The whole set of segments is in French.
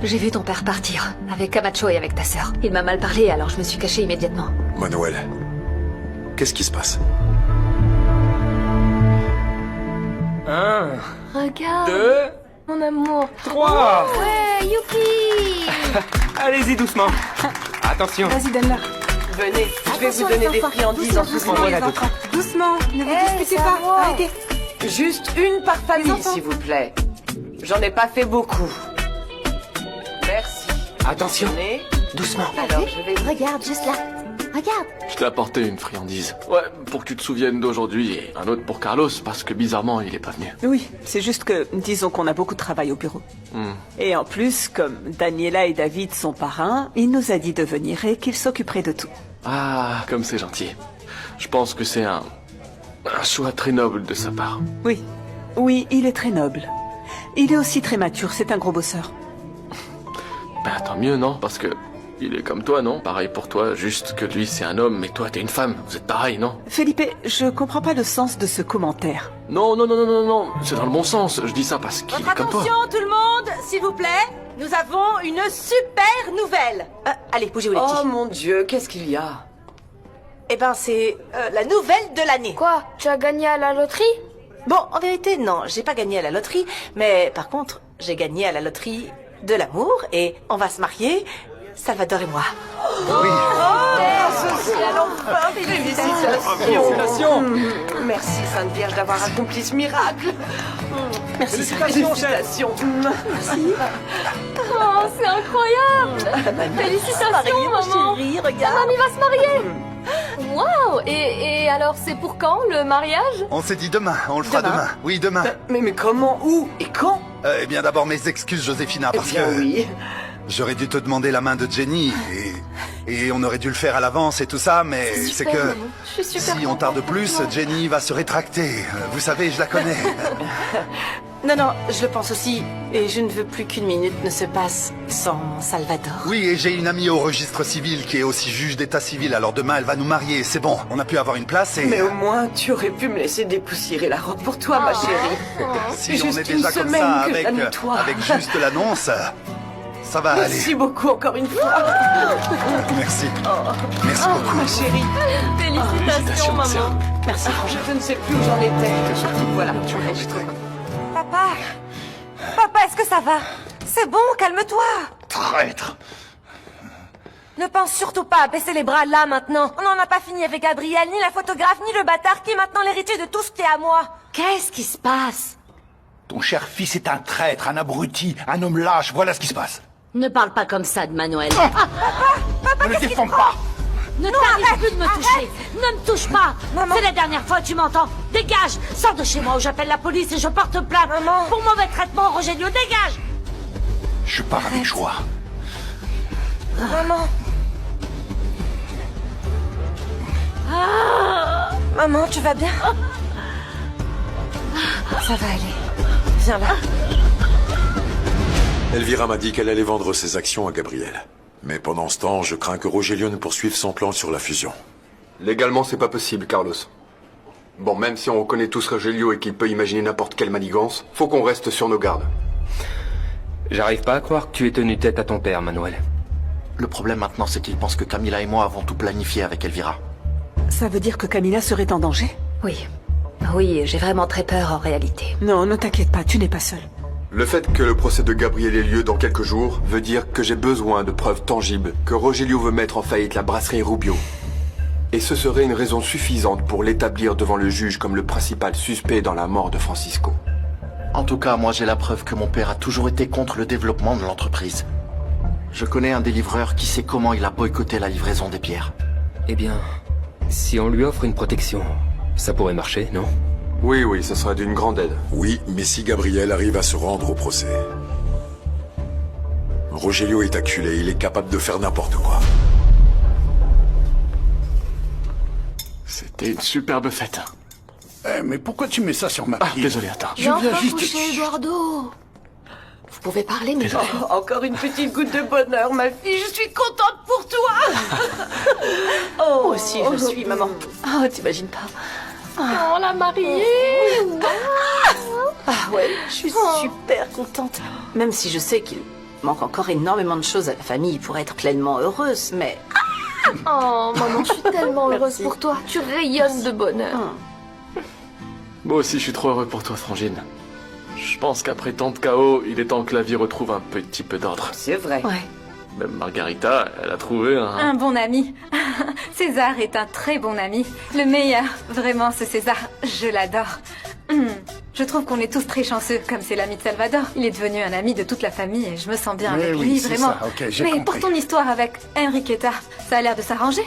J'ai vu ton père partir, avec Camacho et avec ta sœur. Il m'a mal parlé, alors je me suis cachée immédiatement. Manuel, qu'est-ce qui se passe? Un, Regarde, 2, mon amour. 3. Ouais, youpi. Allez-y doucement. Attention. Vas-y, donne-la. Venez, je vais vous Attention, donner les des enfants. friandises en Doucement, plus. voilà, les enfants. Doucement, ne vous disputez c'est à pas. moi. Arrêtez. Juste une par famille, enfants. s'il vous plaît. J'en ai pas fait beaucoup. Merci. Attention. Venez. Doucement. Alors, je vais... Regarde, juste là. Regarde. Je t'ai apporté une friandise. Ouais, pour que tu te souviennes d'aujourd'hui et un autre pour Carlos parce que bizarrement il est pas venu. Oui, c'est juste que, disons qu'on a beaucoup de travail au bureau. Et en plus, comme Daniela et David sont parrains, il nous a dit de venir et qu'il s'occuperait de tout. Ah, comme c'est gentil. Je pense que c'est un choix très noble de sa part. Oui, oui, il est très noble. Il est aussi très mature, c'est un gros bosseur. Ben tant mieux, non? Parce que il est comme toi, non? Pareil pour toi, juste que lui c'est un homme mais toi t'es une femme. Vous êtes pareil, non? Felipe, je comprends pas le sens de ce commentaire. Non, non, non, non, non, non. C'est dans le bon sens. Je dis ça parce qu'il est Votre comme toi. attention, tout le monde, s'il vous plaît. Nous avons une super nouvelle. Allez, bougez-vous les petits. Oh mon Dieu, qu'est-ce qu'il y a? Eh ben, c'est la nouvelle de l'année. Quoi? Tu as gagné à la loterie? Bon, en vérité, non, j'ai pas gagné à la loterie, mais par contre, j'ai gagné à la loterie de l'amour et on va se marier, Salvador et moi. Félicitations. Merci, Sainte Vierge, d'avoir accompli ce miracle. Merci, Félicitations, chef. félicitations. Oh, c'est incroyable. Félicitations, maman. Chérie, Ta regarde. mamie va se marier. Waouh. Et alors, c'est pour quand, le mariage? On s'est dit demain, on le fera demain. Oui, demain. Mais comment, où et quand? Eh bien, d'abord, mes excuses, Joséphina, Eh parce bien, que oui. j'aurais dû te demander la main de Jenny et on aurait dû le faire à l'avance et tout ça, mais c'est Super, que maman. Je suis super si on tarde plus, Jenny va se rétracter. Vous savez, je la connais. Non, non, je le pense aussi. Et je ne veux plus qu'une minute ne se passe sans Salvador. Oui, et j'ai une amie au registre civil qui est aussi juge d'état civil, alors demain, elle va nous marier. C'est bon, on a pu avoir une place et... Mais au moins, tu aurais pu me laisser dépoussiérer la robe pour toi, ma chérie. si juste on est une déjà comme semaine ça que je la nettoie. avec juste l'annonce, ça va aller. Merci beaucoup encore une fois. Merci. Merci beaucoup. Ma chérie. Félicitations, ma sœur. maman. Merci. Je ne sais plus où j'en étais. Voilà. Papa Papa, est-ce que ça va? C'est bon, calme-toi. Traître. Ne pense surtout pas à baisser les bras là maintenant. On n'en a pas fini avec Gabriel, ni la photographe, ni le bâtard qui est maintenant l'héritier de tout ce qui est à moi. Qu'est-ce qui se passe? Ton cher fils est un traître, un abruti, un homme lâche, voilà ce qui se passe. Ne parle pas comme ça de Manuel. Ne le défends pas. Ne t'arrive plus de me toucher. Ne me touche pas. Maman. C'est la dernière fois, tu m'entends. Dégage. Sors de chez moi ou j'appelle la police et je porte plainte. Maman. Pour mauvais traitement, Rogelio, dégage. Je pars avec joie. Maman. Maman, tu vas bien? Ça va aller. Viens là. Elvira m'a dit qu'elle allait vendre ses actions à Gabriel. Mais pendant ce temps, je crains que Rogelio ne poursuive son plan sur la fusion. Légalement, c'est pas possible, Carlos. Bon, même si on reconnaît tous Rogelio et qu'il peut imaginer n'importe quelle manigance, faut qu'on reste sur nos gardes. J'arrive pas à croire que tu aies tenu tête à ton père, Manuel. Le problème maintenant, c'est qu'il pense que Camila et moi avons tout planifié avec Elvira. Ça veut dire que Camila serait en danger? Oui. Oui, j'ai vraiment très peur en réalité. Non, ne t'inquiète pas, tu n'es pas seule. Le fait que le procès de Gabriel ait lieu dans quelques jours veut dire que j'ai besoin de preuves tangibles que Rogelio veut mettre en faillite la brasserie Rubio. Et ce serait une raison suffisante pour l'établir devant le juge comme le principal suspect dans la mort de Francisco. En tout cas, moi j'ai la preuve que mon père a toujours été contre le développement de l'entreprise. Je connais un des livreurs qui sait comment il a boycotté la livraison des bières. Eh bien, si on lui offre une protection, ça pourrait marcher, non? Oui, oui, ça serait d'une grande aide. Oui, mais si Gabriel arrive à se rendre au procès... Rogelio est acculé, il est capable de faire n'importe quoi. C'était une superbe fête. Eh, mais pourquoi tu mets ça sur ma Ah, pile? désolé, attends. J'ai enfin couché, Eduardo. Vous pouvez parler, mais... Oh, encore une petite goutte de bonheur, ma fille. Je suis contente pour toi. Oh, moi aussi, je suis, maman. Oh, t'imagines pas. Oh, la mariée. Ah ouais, je suis super contente. Même si je sais qu'il manque encore énormément de choses à la famille pour être pleinement heureuse, mais... Oh, maman, je suis tellement heureuse Merci. pour toi. Tu rayonnes de bonheur. Moi aussi, je suis trop heureux pour toi, Frangine. Je pense qu'après tant de chaos, il est temps que la vie retrouve un petit peu d'ordre. C'est vrai. Ouais. Même Margarita, elle a trouvé un... Un bon ami. César est un très bon ami. Le meilleur. Vraiment, ce César, je l'adore. Je trouve qu'on est tous très chanceux, comme c'est l'ami de Salvador. Il est devenu un ami de toute la famille et je me sens bien avec lui, c'est vraiment. ça, ok, j'ai Mais compris. pour ton histoire avec Enriqueta, ça a l'air de s'arranger.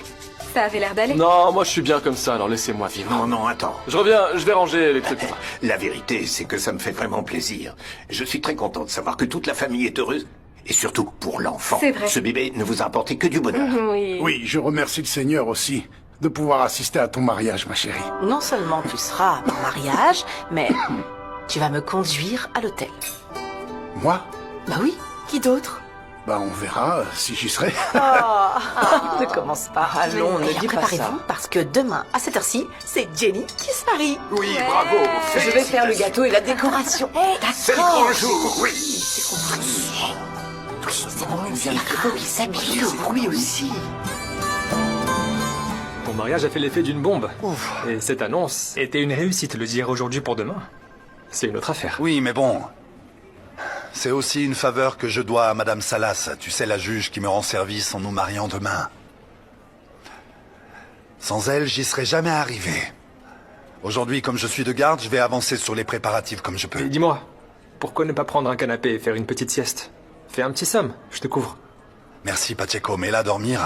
Ça avait l'air d'aller. Non, moi je suis bien comme ça, alors laissez-moi vivre. Non, non, attends. Je reviens, je vais ranger les trucs. La vérité, c'est que ça me fait vraiment plaisir. Je suis très content de savoir que toute la famille est heureuse. Et surtout pour l'enfant. C'est vrai. Ce bébé ne vous a apporté que du bonheur. Oui. Oui, je remercie le Seigneur aussi de pouvoir assister à ton mariage, ma chérie. Non seulement tu seras à mon mariage, mais tu vas me conduire à l'hôtel. Moi? Bah oui, qui d'autre? Bah, on verra si j'y serai. Ne commence pas. Allons, ne Et dis pas préparez-vous, parce que demain, à cette heure-ci, c'est Jenny qui se marie. Oui, bravo. Je vais faire le gâteau et la décoration. C'est le grand jour, oui. C'est bon, il faut qu'il s'habille. Le bruit aussi. Ton mariage a fait l'effet d'une bombe. Et cette annonce était une réussite, le dire aujourd'hui pour demain. C'est une autre affaire. Oui, mais bon. C'est aussi une faveur que je dois à Madame Salas. Tu sais, la juge qui me rend service en nous mariant demain. Sans elle, j'y serais jamais arrivé. Aujourd'hui, comme je suis de garde, je vais avancer sur les préparatifs comme je peux. Et dis-moi, pourquoi ne pas prendre un canapé et faire une petite sieste? Fais un petit somme, je te couvre. Merci, Pacheco, mais là, dormir...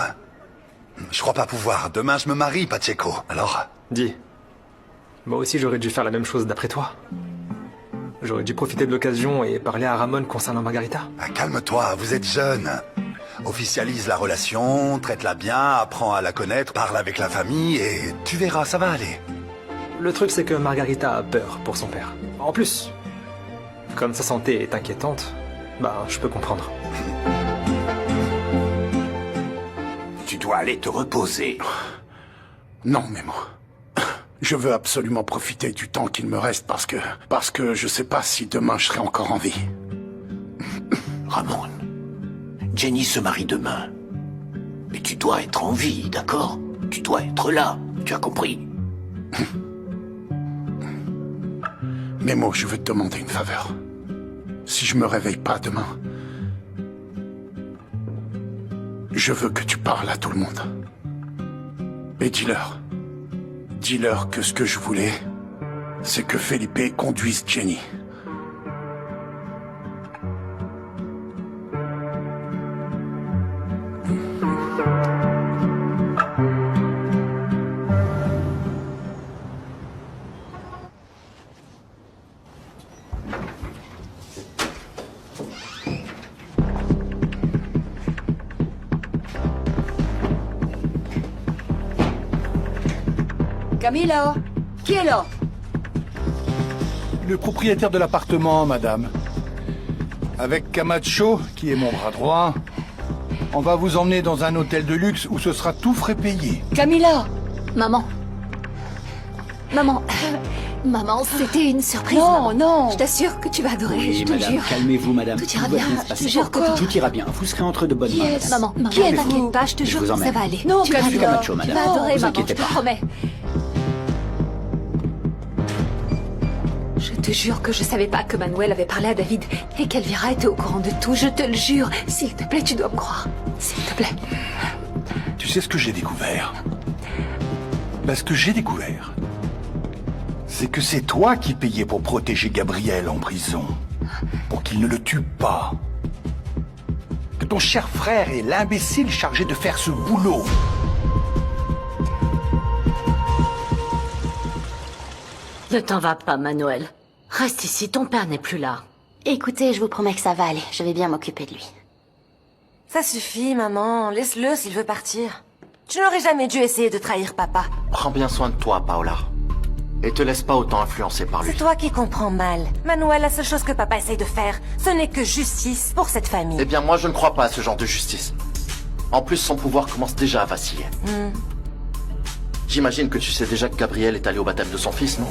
Je crois pas pouvoir. Demain, je me marie, Pacheco. Alors... Dis, moi aussi j'aurais dû faire la même chose d'après toi. J'aurais dû profiter de l'occasion et parler à Ramon concernant Margarita. Ah, calme-toi, vous êtes jeune. Officialise la relation, traite-la bien, apprends à la connaître, parle avec la famille et tu verras, ça va aller. Le truc c'est que Margarita a peur pour son père. En plus, comme sa santé est inquiétante, bah je peux comprendre. Tu dois aller te reposer. Non, Memo. Je veux absolument profiter du temps qu'il me reste parce que je sais pas si demain je serai encore en vie. Ramon, Jenny se marie demain. Mais tu dois être en vie, d'accord? Tu dois être là, tu as compris? Memo, je veux te demander une faveur. Si je me réveille pas demain, je veux que tu parles à tout le monde. Et dis-leur que ce que je voulais, c'est que Felipe conduise Jenny. Camilo, qui est là? Le propriétaire de l'appartement, madame. Avec Camacho, qui est mon bras droit, on va vous emmener dans un hôtel de luxe où ce sera tout frais payé. Camila! Maman. Maman. Maman, c'était une surprise. Non, maman. non. Je t'assure que tu vas adorer, Oui, je te madame, jure. calmez-vous, madame. Tout ira va bien, se je passer. te jure que Tout ira bien, vous serez entre de bonnes mains. Yes. madame. Maman, t'inquiète pas, je te Je jure vous que ça emmène. va aller. Non, tu vas Monsieur adorer. Camacho, Tu madame. vas adorer, Vous maman, inquiétez je te pas. promets. Je te jure que je savais pas que Manuel avait parlé à David et qu'Elvira était au courant de tout, je te le jure. S'il te plaît, tu dois me croire. S'il te plaît. Tu sais ce que j'ai découvert? Ben, ce que j'ai découvert, c'est que c'est toi qui payais pour protéger Gabriel en prison, pour qu'il ne le tue pas. Que ton cher frère est l'imbécile chargé de faire ce boulot. Ne t'en va pas, Manuel. Reste ici, ton père n'est plus là. Écoutez, je vous promets que ça va aller. Je vais bien m'occuper de lui. Ça suffit, maman. Laisse-le s'il veut partir. Tu n'aurais jamais dû essayer de trahir papa. Prends bien soin de toi, Paola. Et te laisse pas autant influencer par lui. C'est toi qui comprends mal. Manuel, la seule chose que papa essaye de faire, ce n'est que justice pour cette famille. Eh bien, moi, je ne crois pas à ce genre de justice. En plus, son pouvoir commence déjà à vaciller. J'imagine que tu sais déjà que Gabriel est allé au baptême de son fils, non?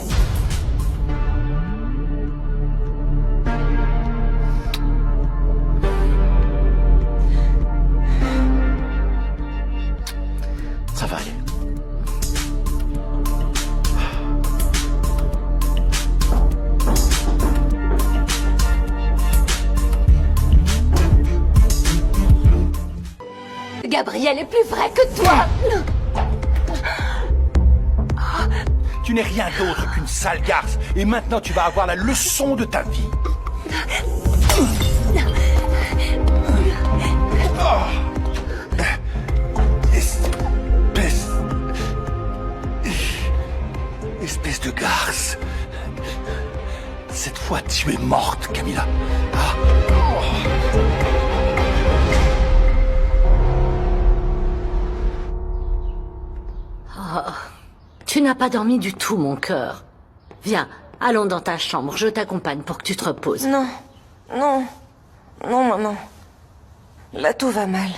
Gabriel est plus vrai que toi. Tu n'es rien d'autre qu'une sale garce, et maintenant tu vas avoir la leçon de ta vie. Espèce de garce. Cette fois, tu es morte, Camilla. Oh, tu n'as pas dormi du tout, mon cœur. Viens, allons dans ta chambre, je t'accompagne pour que tu te reposes. Non, non, non, maman. Là, tout va mal.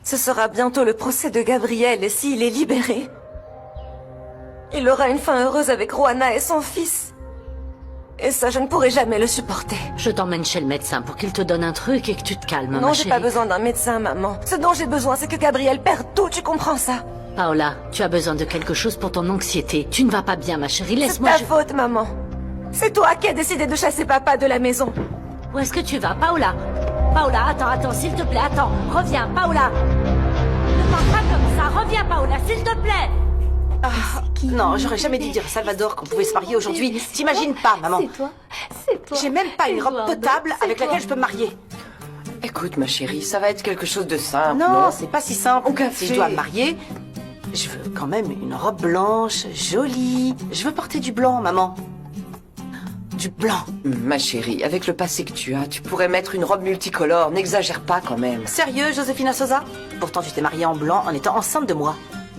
Ce sera bientôt le procès de Gabriel, et s'il est libéré, il aura une fin heureuse avec Juana et son fils. Et ça, je ne pourrai jamais le supporter. Je t'emmène chez le médecin pour qu'il te donne un truc et que tu te calmes, ma Non, j'ai chérie. pas besoin d'un médecin, maman. Ce dont j'ai besoin, c'est que Gabriel perde tout, tu comprends ça? Paola, tu as besoin de quelque chose pour ton anxiété. Tu ne vas pas bien, ma chérie, C'est laisse-moi... ta faute, maman. C'est toi qui as décidé de chasser papa de la maison. Où est-ce que tu vas, Paola? Paola, attends, s'il te plaît, attends. Reviens, Paola. Ne parle pas comme ça. Reviens, Paola, s'il te plaît. Non, j'aurais jamais dû dire à Salvador qu'on pouvait se marier aujourd'hui. T'imagines pas, maman. C'est toi. J'ai même pas une robe potable avec laquelle je peux me marier. Écoute, ma chérie, ça va être quelque chose de simple. Non, c'est pas si simple. Au café. Si je dois me marier, je veux quand même une robe blanche, jolie. Je veux porter du blanc, maman. Du blanc. Ma chérie, avec le passé que tu as, tu pourrais mettre une robe multicolore. N'exagère pas quand même. Sérieux, Josefina Sosa? Pourtant, tu t'es mariée en blanc en étant enceinte de moi.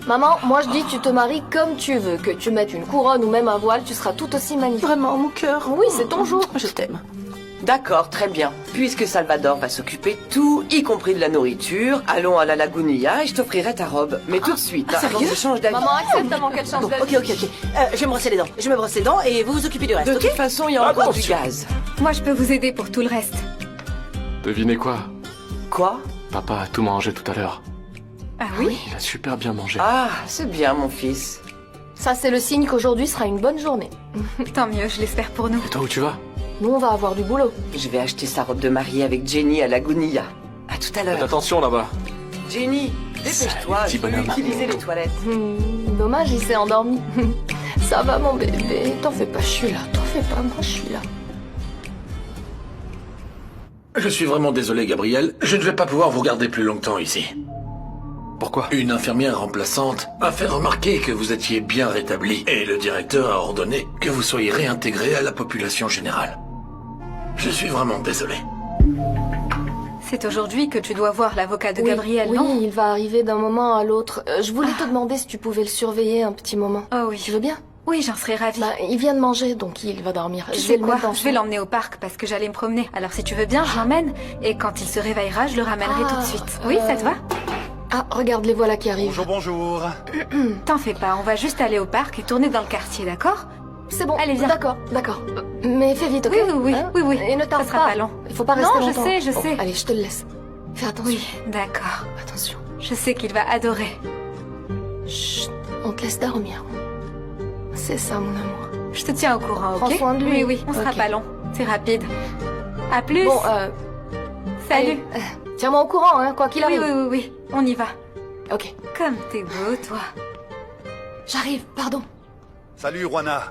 Maman, moi je dis tu te maries comme tu veux. Que tu mettes une couronne ou même un voile, tu seras tout aussi magnifique. Vraiment, mon cœur. Oui, c'est ton jour. Je t'aime. D'accord, très bien. Puisque Salvador va s'occuper de tout, y compris de la nourriture, allons à la Lagunilla et je t'offrirai ta robe. Mais tout de suite, hein, avant que je change d'avis. Maman, accepte avant qu'elle change Bon, d'avis. ok. Je vais me brosser les dents. Je me brosse les dents et vous vous occupez du reste, De ok? toute façon, il y a encore du gaz. Moi, je peux vous aider pour tout le reste. Devinez quoi? Quoi? Papa a tout mangé tout à l'heure. Ah oui? Il a super bien mangé. Ah, c'est bien, mon fils. Ça, c'est le signe qu'aujourd'hui sera une bonne journée. Tant mieux, je l'espère pour nous. Et toi, où tu vas? Nous, on va avoir du boulot. Je vais acheter sa robe de mariée avec Jenny à Lagunilla. À tout à Faites l'heure. attention là-bas. Jenny, dépêche-toi, Petit je veux bonhomme. utiliser les toilettes. Dommage, il s'est endormi. Ça va, mon bébé. T'en fais pas, je suis là. T'en fais pas, moi, je suis là. Je suis vraiment désolé, Gabriel. Je ne vais pas pouvoir vous garder plus longtemps ici. Pourquoi? Une infirmière remplaçante a fait remarquer que vous étiez bien rétabli et le directeur a ordonné que vous soyez réintégré à la population générale. Je suis vraiment désolé. C'est aujourd'hui que tu dois voir l'avocat de Oui, Gabriel, oui, non? il va arriver d'un moment à l'autre. Je voulais te demander si tu pouvais le surveiller un petit moment. Oh oui. Tu veux bien? Oui, j'en serais ravie. Bah, il vient de manger, donc il va dormir. Tu Je sais vais le quoi? mettre dans Je vais son- l'emmener au parc parce que j'allais me promener. Alors si tu veux bien, je l'emmène. Et quand il se réveillera, je le ramènerai tout de suite. Oui, ça te va? Ah, regarde, les voilà qui arrivent. Bonjour. T'en fais pas, on va juste aller au parc et tourner dans le quartier, d'accord? C'est bon. Allez, viens. D'accord. Mais fais vite, ok? Oui, Hein? oui. Et ne tarde Ça sera pas long. Il faut pas Non, rester je longtemps. sais, je Bon, sais. Allez, je te le laisse. Fais attention. Oui, d'accord. Attention. Je sais qu'il va adorer. Chut, on te laisse dormir. C'est ça, mon amour. Je te tiens au courant, ok? Prends soin de lui. Oui, on sera Ok. pas long. C'est rapide. À plus. Bon, Salut. allez, tiens-moi au courant, hein, quoi qu'il Oui, arrive. oui, on y va. Ok. Comme t'es beau, toi. J'arrive, pardon. Salut, Juana.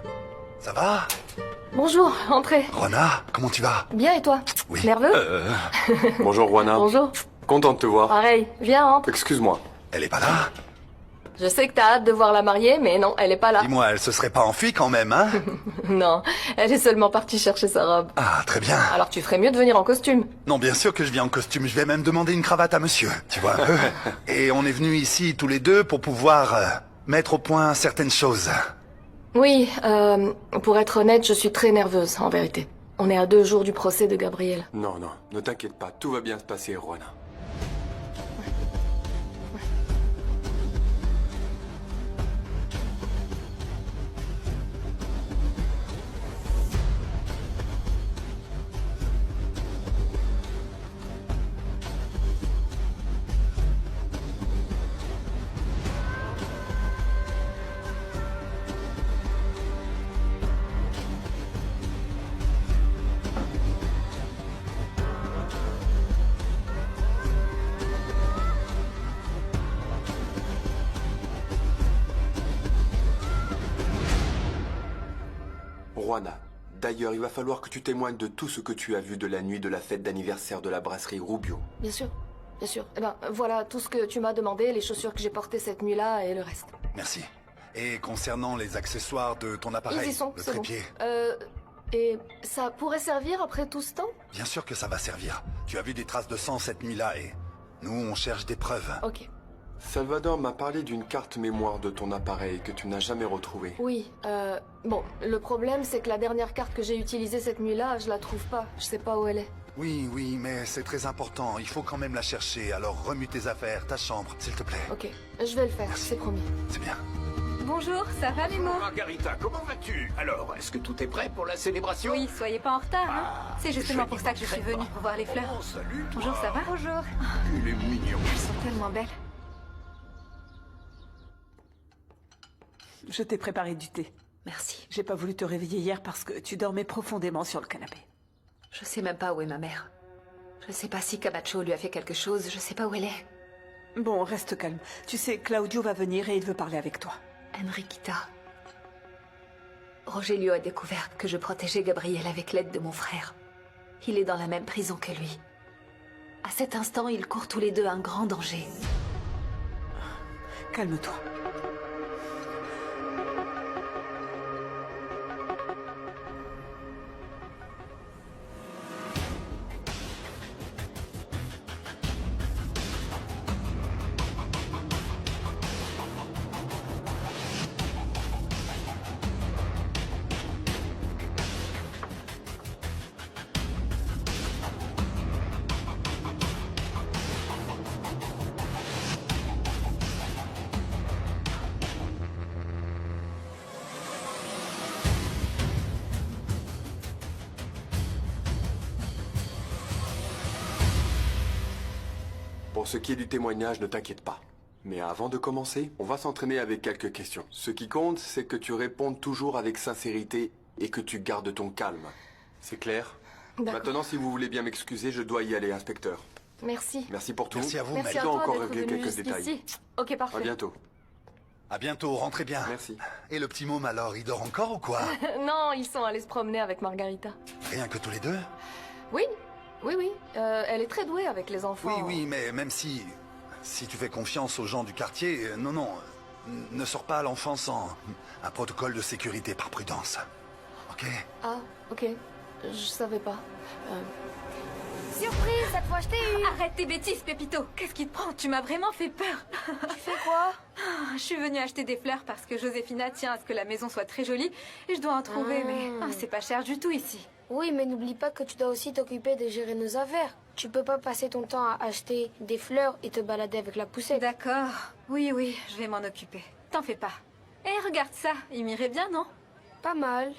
Ça va? Bonjour, entrez. Juana, comment tu vas? Bien, et toi? Oui. Nerveux? Bonjour, Juana. Bonjour. Content de te voir. Pareil, viens, entre. Excuse-moi. Elle est pas là? Je sais que t'as hâte de voir la mariée, mais non, elle est pas là. Dis-moi, elle se serait pas enfuie quand même, hein? Non, elle est seulement partie chercher sa robe. Ah, très bien. Alors tu ferais mieux de venir en costume. Non, bien sûr que je viens en costume. Je vais même demander une cravate à monsieur. Tu vois un peu? Et on est venus ici tous les deux pour pouvoir mettre au point certaines choses. Oui, pour être honnête, je suis très nerveuse, en vérité. On est à 2 jours du procès de Gabriel. Non, ne t'inquiète pas, tout va bien se passer, Juana. Juana. D'ailleurs, il va falloir que tu témoignes de tout ce que tu as vu de la nuit de la fête d'anniversaire de la brasserie Rubio. Bien sûr, bien sûr. Eh ben, voilà tout ce que tu m'as demandé, les chaussures que j'ai portées cette nuit-là et le reste. Merci. Et concernant les accessoires de ton appareil, Ils y sont, le c'est bon. trépied, Et ça pourrait servir après tout ce temps? bien sûr que ça va servir. Tu as vu des traces de sang cette nuit-là et nous, on cherche des preuves. Ok. Salvador m'a parlé d'une carte mémoire de ton appareil que tu n'as jamais retrouvée. Oui, bon, le problème c'est que la dernière carte que j'ai utilisée cette nuit-là, je la trouve pas. Je sais pas où elle est. Oui, oui, mais c'est très important. Il faut quand même la chercher. Alors remue tes affaires, ta chambre, s'il te plaît. Ok, je vais le faire, c'est promis. C'est bien. Bonjour, ça va les mots? Margarita, comment vas-tu? Alors, est-ce que tout est prêt pour la célébration? Oui, soyez pas en retard. Hein. C'est justement pour ça que je suis venue, pour voir les fleurs. Oh, salut, toi. Bonjour, ça va? Bonjour. Il est mignon. Elles sont tellement belles. Je t'ai préparé du thé. Merci. J'ai pas voulu te réveiller hier parce que tu dormais profondément sur le canapé. Je sais même pas où est ma mère. Je sais pas si Camacho lui a fait quelque chose, je sais pas où elle est. Bon, reste calme. Tu sais, Claudio va venir et il veut parler avec toi. Enriquita. Rogelio a découvert que je protégeais Gabriel avec l'aide de mon frère. Il est dans la même prison que lui. À cet instant, ils courent tous les deux un grand danger. Calme-toi. Pour ce qui est du témoignage, ne t'inquiète pas. Mais avant de commencer, on va s'entraîner avec quelques questions. Ce qui compte, c'est que tu répondes toujours avec sincérité et que tu gardes ton calme. C'est clair? D'accord. Maintenant, si vous voulez bien m'excuser, je dois y aller, inspecteur. Merci. Merci pour tout. Merci à vous, Merci Je à dois toi encore d'être régler venu quelques détails. jusqu'ici. Ok, parfait. À bientôt. À bientôt, rentrez bien. Merci. Et le petit môme alors, il dort encore ou quoi? Non, ils sont allés se promener avec Margarita. Rien que tous les deux? Oui, oui, oui. Elle est très douée avec les enfants. Oui, oui, mais même si tu fais confiance aux gens du quartier, non, ne sors pas à l'enfant sans un protocole de sécurité par prudence. Ok? Ah, ok. Je savais pas. Surprise, cette fois je t'ai eu. Arrête tes bêtises, Pépito. Qu'est-ce qui te prend? Tu m'as vraiment fait peur. Tu fais quoi? Je suis venue acheter des fleurs parce que Josefina tient à ce que la maison soit très jolie et je dois en trouver, mais c'est pas cher du tout ici. Oui, mais n'oublie pas que tu dois aussi t'occuper de gérer nos affaires. Tu peux pas passer ton temps à acheter des fleurs et te balader avec la poussette. D'accord. Oui, oui, je vais m'en occuper. T'en fais pas. Eh, regarde ça. Il m'irait bien, non? Pas mal.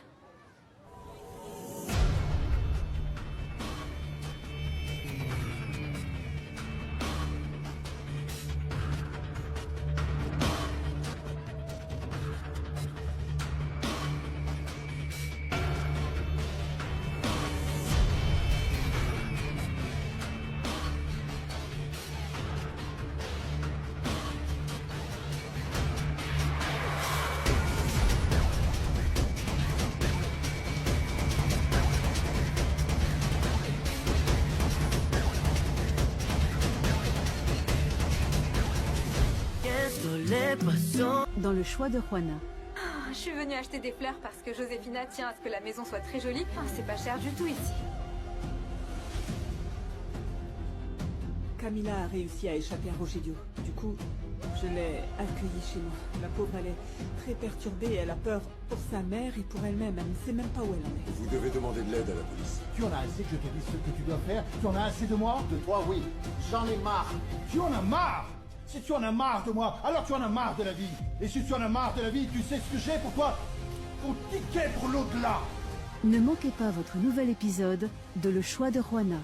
Dans le choix de Juana. Je suis venue acheter des fleurs parce que Josefina tient à ce que la maison soit très jolie. C'est pas cher du tout ici. Camilla a réussi à échapper à Rogelio. Du coup, je l'ai accueillie chez nous. La pauvre, elle est très perturbée. Elle a peur pour sa mère et pour elle-même. Elle ne sait même pas où elle en est. Vous devez demander de l'aide à la police. Tu en as assez que je te dise ce que tu dois faire? Tu en as assez de moi? De toi, oui. J'en ai marre. Tu en as marre? Si tu en as marre de moi, alors tu en as marre de la vie. Et si tu en as marre de la vie, tu sais ce que j'ai pour toi? Ton ticket pour l'au-delà. Ne manquez pas votre nouvel épisode de Le choix de Juana.